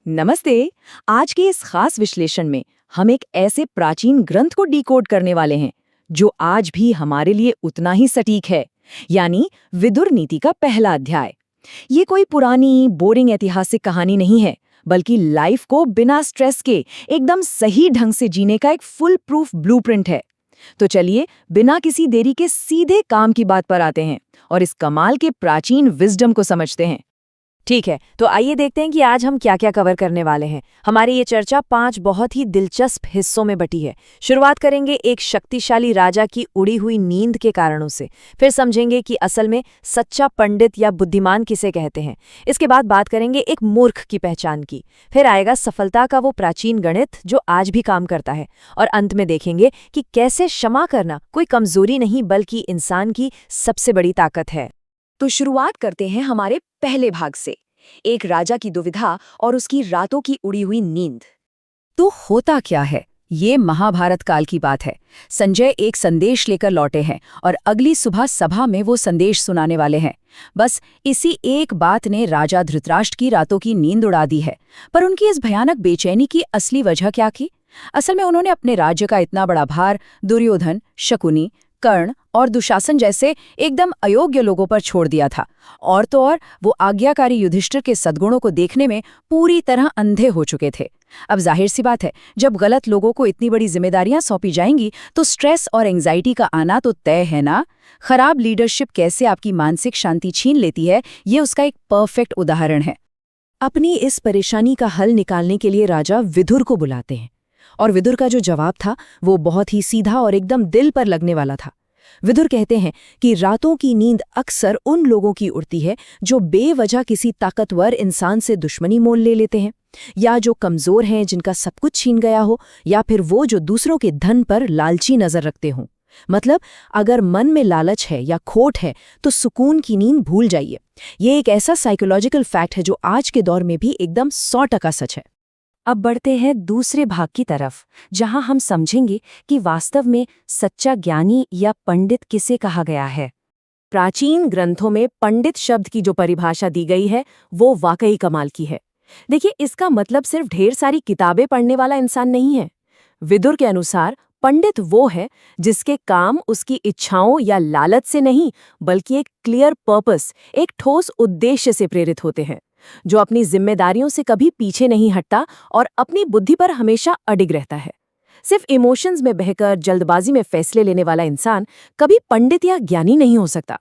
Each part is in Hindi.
नमस्ते। आज के इस खास विश्लेषण में हम एक ऐसे प्राचीन ग्रंथ को डिकोड करने वाले हैं जो आज भी हमारे लिए उतना ही सटीक है, यानी विदुर नीति का पहला अध्याय। ये कोई पुरानी बोरिंग ऐतिहासिक कहानी नहीं है, बल्कि लाइफ को बिना स्ट्रेस के एकदम सही ढंग से जीने का एक फुल प्रूफ ब्लूप्रिंट है। तो चलिए बिना किसी देरी के सीधे काम की बात पर आते हैं और इस कमाल के प्राचीन विजडम को समझते हैं। ठीक है, तो आइए देखते हैं कि आज हम क्या क्या कवर करने वाले हैं। हमारी ये चर्चा 5 बहुत ही दिलचस्प हिस्सों में बटी है। शुरुआत करेंगे एक शक्तिशाली राजा की उड़ी हुई नींद के कारणों से, फिर समझेंगे कि असल में सच्चा पंडित या बुद्धिमान किसे कहते हैं। इसके बाद बात करेंगे एक मूर्ख की पहचान की, फिर आएगा सफलता का वो प्राचीन गणित जो आज भी काम करता है, और अंत में देखेंगे कि कैसे क्षमा करना कोई कमजोरी नहीं बल्कि इंसान की सबसे बड़ी ताकत है। तो शुरुआत करते हैं हमारे पहले भाग से, एक राजा की दुविधा और उसकी रातों की उड़ी हुई नींद। तो होता क्या है? ये महाभारत काल की बात है। संजय एक संदेश लेकर लौटे हैं और अगली सुबह सभा में वो संदेश सुनाने वाले हैं। बस इसी एक बात ने राजा धृतराष्ट्र की रातों की नींद उड़ा दी है। पर उनकी इस भयानक बेचैनी की असली वजह क्या थी? असल में उन्होंने अपने राज्य का इतना बड़ा भार दुर्योधन, शकुनी, कर्ण और दुशासन जैसे एकदम अयोग्य लोगों पर छोड़ दिया था। और तो और वो आज्ञाकारी युधिष्ठिर के सद्गुणों को देखने में पूरी तरह अंधे हो चुके थे। अब जाहिर सी बात है, जब गलत लोगों को इतनी बड़ी जिम्मेदारियां सौंपी जाएंगी तो स्ट्रेस और एंग्जाइटी का आना तो तय है ना। खराब लीडरशिप कैसे आपकी मानसिक शांति छीन लेती है, ये उसका एक परफेक्ट उदाहरण है। अपनी इस परेशानी का हल निकालने के लिए राजा विदुर को बुलाते हैं, और विदुर का जो जवाब था वो बहुत ही सीधा और एकदम दिल पर लगने वाला था। विदुर कहते हैं कि रातों की नींद अक्सर उन लोगों की उड़ती है जो बेवजह किसी ताकतवर इंसान से दुश्मनी मोल ले लेते हैं, या जो कमजोर हैं जिनका सब कुछ छीन गया हो, या फिर वो जो दूसरों के धन पर लालची नजर रखते हों। मतलब अगर मन में लालच है या खोट है तो सुकून की नींद भूल जाइए। ये एक ऐसा साइकोलॉजिकल फैक्ट है जो आज के दौर में भी एकदम 100% सच है। अब बढ़ते हैं दूसरे भाग की तरफ, जहां हम समझेंगे कि वास्तव में सच्चा ज्ञानी या पंडित किसे कहा गया है। प्राचीन ग्रंथों में पंडित शब्द की जो परिभाषा दी गई है वो वाकई कमाल की है। देखिए, इसका मतलब सिर्फ ढेर सारी किताबें पढ़ने वाला इंसान नहीं है। विदुर के अनुसार पंडित वो है जिसके काम उसकी इच्छाओं या लालच से नहीं, बल्कि एक क्लियर पर्पस, एक ठोस उद्देश्य से प्रेरित होते हैं, जो अपनी जिम्मेदारियों से कभी पीछे नहीं हटता और अपनी बुद्धि पर हमेशा अडिग रहता है। सिर्फ इमोशंस में बहकर जल्दबाजी में फैसले लेने वाला इंसान कभी पंडित या ज्ञानी नहीं हो सकता।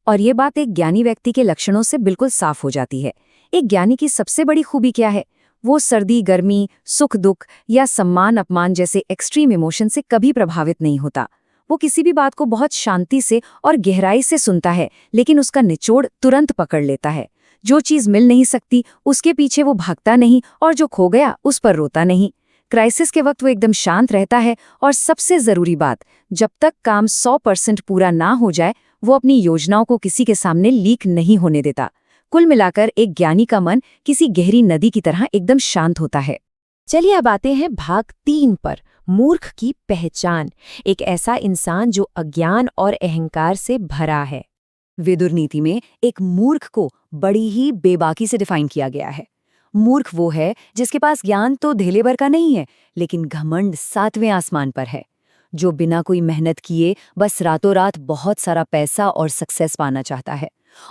और ये बात एक ज्ञानी व्यक्ति के लक्षणों से बिल्कुल साफ हो जाती है। एक ज्ञानी की सबसे बड़ी खूबी क्या है? वो सर्दी, गर्मी, सुख, दुख या सम्मान, अपमान जैसे एक्सट्रीम इमोशन से कभी प्रभावित नहीं होता। वो किसी भी बात को बहुत शांति से और गहराई से सुनता है, लेकिन उसका निचोड़ तुरंत पकड़ लेता है। जो चीज मिल नहीं सकती उसके पीछे वो भागता नहीं, और जो खो गया उस पर रोता नहीं। क्राइसिस के वक्त वो एकदम शांत रहता है, और सबसे जरूरी बात, जब तक काम 100% पूरा ना हो जाए वो अपनी योजनाओं को किसी के सामने लीक नहीं होने देता। कुल मिलाकर एक ज्ञानी का मन किसी गहरी नदी की तरह एकदम शांत होता है। चलिए अब आते हैं भाग 3 पर, मूर्ख की पहचान। एक ऐसा इंसान जो अज्ञान और अहंकार से भरा है। विदुर नीति में एक मूर्ख को बड़ी ही बेबाकी से डिफाइन किया गया है। मूर्ख वो है जिसके पास ज्ञान तो धेले भर का नहीं है, लेकिन घमंड 7वें आसमान पर है, जो बिना कोई मेहनत किए बस रातों रात बहुत सारा पैसा और सक्सेस पाना चाहता है।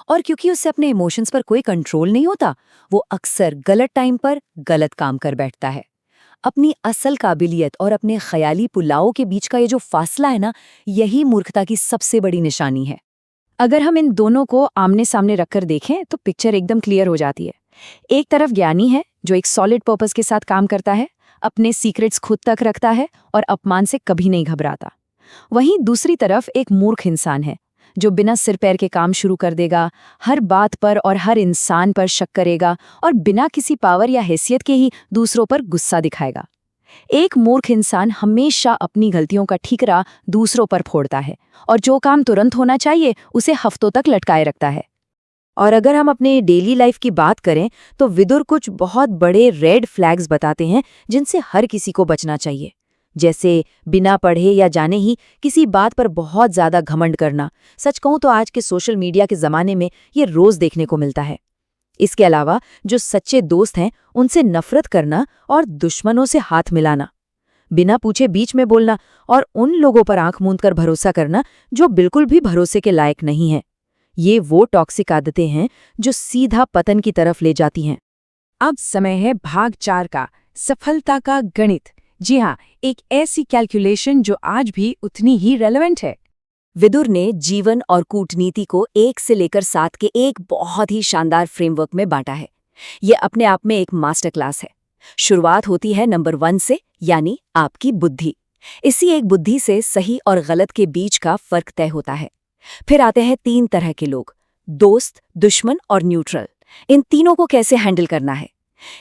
और क्योंकि उससे अपने इमोशंस पर कोई कंट्रोल नहीं होता, वो अक्सर गलत टाइम पर गलत काम कर बैठता है। अपनी असल काबिलियत और अपने ख्याली पुलाव के बीच का ये जो फासला है ना, यही मूर्खता की सबसे बड़ी निशानी है। अगर हम इन दोनों को आमने सामने रखकर देखें तो पिक्चर एकदम क्लियर हो जाती है। एक तरफ ज्ञानी है जो एक सॉलिड पर्पस के साथ काम करता है, अपने सीक्रेट्स खुद तक रखता है और अपमान से कभी नहीं घबराता। वहीं दूसरी तरफ एक मूर्ख इंसान है जो बिना सिर पैर के काम शुरू कर देगा, हर बात पर और हर इंसान पर शक करेगा और बिना किसी पावर या हैसियत के ही दूसरों पर गुस्सा दिखाएगा। एक मूर्ख इंसान हमेशा अपनी गलतियों का ठीकरा दूसरों पर फोड़ता है, और जो काम तुरंत होना चाहिए उसे हफ्तों तक लटकाए रखता है। और अगर हम अपने डेली लाइफ की बात करें तो विदुर कुछ बहुत बड़े रेड फ्लैग्स बताते हैं जिनसे हर किसी को बचना चाहिए। जैसे बिना पढ़े या जाने ही किसी बात पर बहुत ज्यादा घमंड करना। सच कहूं तो आज के सोशल मीडिया के जमाने में ये रोज देखने को मिलता है। इसके अलावा जो सच्चे दोस्त हैं उनसे नफरत करना और दुश्मनों से हाथ मिलाना, बिना पूछे बीच में बोलना और उन लोगों पर आंख मूंद कर भरोसा करना जो बिल्कुल भी भरोसे के लायक नहीं हैं, ये वो टॉक्सिक आदतें हैं जो सीधा पतन की तरफ ले जाती हैं। अब समय है भाग 4 का, सफलता का गणित। जी हाँ, एक ऐसी कैलकुलेशन जो आज भी उतनी ही रेलेवेंट है। विदुर ने जीवन और कूटनीति को 1 से लेकर 7 के एक बहुत ही शानदार फ्रेमवर्क में बांटा है। ये अपने आप में एक मास्टर क्लास है। शुरुआत होती है नंबर 1 से, यानी आपकी बुद्धि। इसी एक बुद्धि से सही और गलत के बीच का फर्क तय होता है। फिर आते हैं 3 तरह के लोग, दोस्त, दुश्मन और न्यूट्रल। इन तीनों को कैसे हैंडल करना है।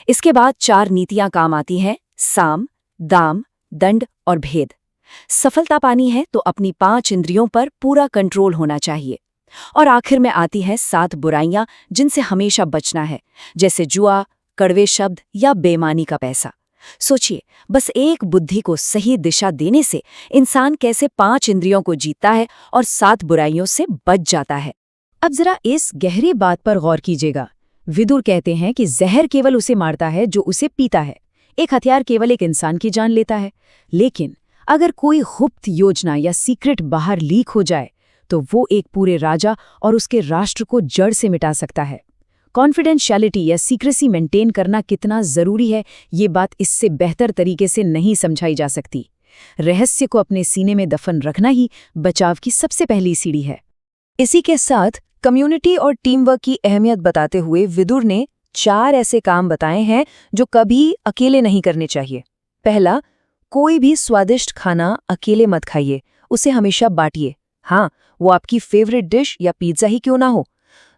इसके बाद 4 नीतियां काम आती हैं, साम, दाम, दंड और भेद। सफलता पानी है तो अपनी 5 इंद्रियों पर पूरा कंट्रोल होना चाहिए। और आखिर में आती हैं 7 बुराइयां जिनसे हमेशा बचना है, जैसे जुआ, कड़वे शब्द या बेईमानी का पैसा। सोचिए, बस एक बुद्धि को सही दिशा देने से इंसान कैसे 5 इंद्रियों को जीतता है और 7 बुराइयों से बच जाता है। अब जरा इस गहरी बात पर गौर कीजिएगा। विदुर कहते हैं कि जहर केवल उसे मारता है जो उसे पीता है, एक हथियार केवल एक इंसान की जान लेता है। लेकिन अगर कोई गुप्त योजना या सीक्रेट बाहर लीक हो जाए तो वो एक पूरे राजा और उसके राष्ट्र को जड़ से मिटा सकता है। कॉन्फिडेंशियलिटी या सीक्रेसी मेंटेन करना कितना जरूरी है, ये बात इससे बेहतर तरीके से नहीं समझाई जा सकती। रहस्य को अपने सीने में दफन रखना ही बचाव की सबसे पहली सीढ़ी है। इसी के साथ कम्युनिटी और टीम वर्क की अहमियत बताते हुए विदुर ने 4 ऐसे काम बताए हैं जो कभी अकेले नहीं करने चाहिए। पहला, कोई भी स्वादिष्ट खाना अकेले मत खाइए, उसे हमेशा बांटिए। हाँ, वो आपकी फेवरेट डिश या पिज्जा ही क्यों ना हो।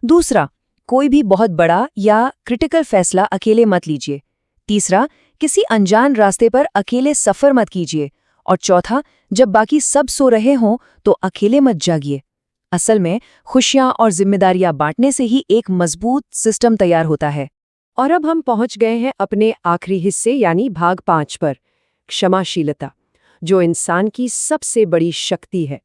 दूसरा, कोई भी बहुत बड़ा या क्रिटिकल फैसला अकेले मत लीजिए। तीसरा, किसी अनजान रास्ते पर अकेले सफर मत कीजिए। और चौथा, जब बाकी सब सो रहे हों तो अकेले मत जागिए। असल में खुशियां और जिम्मेदारियां बांटने से ही एक मजबूत सिस्टम तैयार होता है। और अब हम पहुंच गए हैं अपने आखिरी हिस्से यानी भाग 5 पर, क्षमाशीलता, जो इंसान की सबसे बड़ी शक्ति है।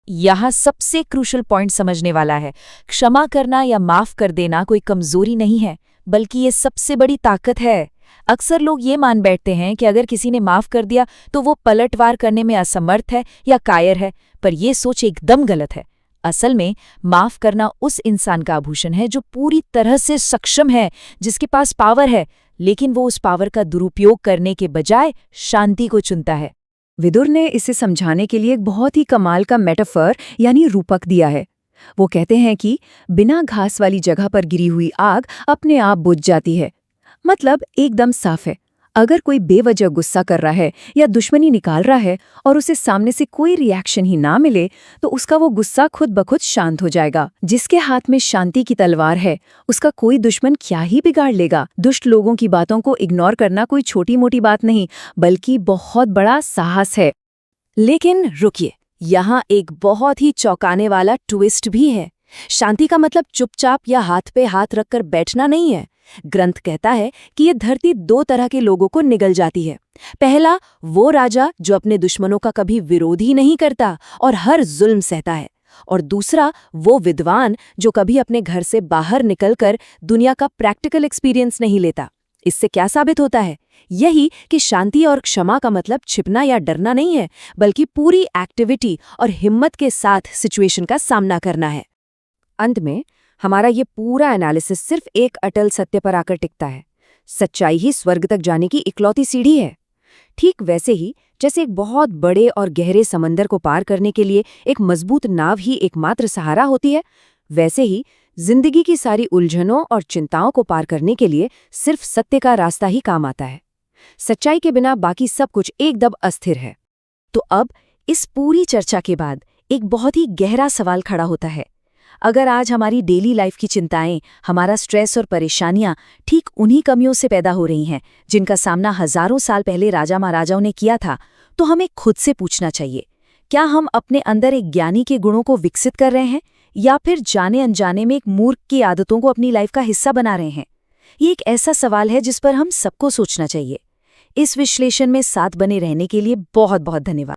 यहाँ सबसे क्रूशल पॉइंट समझने वाला है। क्षमा करना या माफ कर देना कोई कमजोरी नहीं है, बल्कि ये सबसे बड़ी ताकत है। अक्सर लोग ये मान बैठते हैं कि अगर किसी ने माफ कर दिया तो वो पलटवार करने में असमर्थ है या कायर है, पर यह सोच एकदम गलत है। असल में माफ करना उस इंसान का आभूषण है जो पूरी तरह से सक्षम है, जिसके पास पावर है, लेकिन वो उस पावर का दुरुपयोग करने के बजाय शांति को चुनता है। विदुर ने इसे समझाने के लिए एक बहुत ही कमाल का मेटाफर यानी रूपक दिया है। वो कहते हैं कि बिना घास वाली जगह पर गिरी हुई आग अपने आप बुझ जाती है। मतलब एकदम साफ है। अगर कोई बेवजह गुस्सा कर रहा है या दुश्मनी निकाल रहा है और उसे सामने से कोई रिएक्शन ही ना मिले तो उसका वो गुस्सा खुद ब खुद शांत हो जाएगा। जिसके हाथ में शांति की तलवार है उसका कोई दुश्मन क्या ही बिगाड़ लेगा। दुष्ट लोगों की बातों को इग्नोर करना कोई छोटी मोटी बात नहीं, बल्कि बहुत बड़ा साहस है। लेकिन रुकिए, यहाँ एक बहुत ही चौंकाने वाला ट्विस्ट भी है। शांति का मतलब चुपचाप या हाथ पे हाथ रखकर बैठना नहीं है। ग्रंथ कहता है कि ये धरती 2 तरह के लोगों को निगल जाती है। पहला, वो राजा जो अपने दुश्मनों का कभी विरोध ही नहीं करता और हर जुल्म सहता है। और दूसरा, वो विद्वान जो कभी अपने घर से बाहर निकलकर दुनिया का प्रैक्टिकल एक्सपीरियंस नहीं लेता। इससे क्या साबित होता है? यही कि शांति और क्षमा का मतलब छिपना या डरना नहीं है, बल्कि पूरी एक्टिविटी और हिम्मत के साथ सिचुएशन का सामना करना है। अंत में हमारा ये पूरा एनालिसिस सिर्फ एक अटल सत्य पर आकर टिकता है। सच्चाई ही स्वर्ग तक जाने की इकलौती सीढ़ी है। ठीक वैसे ही जैसे एक बहुत बड़े और गहरे समंदर को पार करने के लिए एक मजबूत नाव ही एकमात्र सहारा होती है, वैसे ही जिंदगी की सारी उलझनों और चिंताओं को पार करने के लिए सिर्फ सत्य का रास्ता ही काम आता है। सच्चाई के बिना बाकी सब कुछ एकदम अस्थिर है। तो अब इस पूरी चर्चा के बाद एक बहुत ही गहरा सवाल खड़ा होता है। अगर आज हमारी डेली लाइफ की चिंताएं, हमारा स्ट्रेस और परेशानियां ठीक उन्हीं कमियों से पैदा हो रही हैं जिनका सामना हजारों साल पहले राजा महाराजाओं ने किया था, तो हमें खुद से पूछना चाहिए, क्या हम अपने अंदर एक ज्ञानी के गुणों को विकसित कर रहे हैं या फिर जाने अनजाने में एक मूर्ख की आदतों को अपनी लाइफ का हिस्सा बना रहे हैं? ये एक ऐसा सवाल है जिस पर हम सबको सोचना चाहिए। इस विश्लेषण में साथ बने रहने के लिए बहुत बहुत धन्यवाद।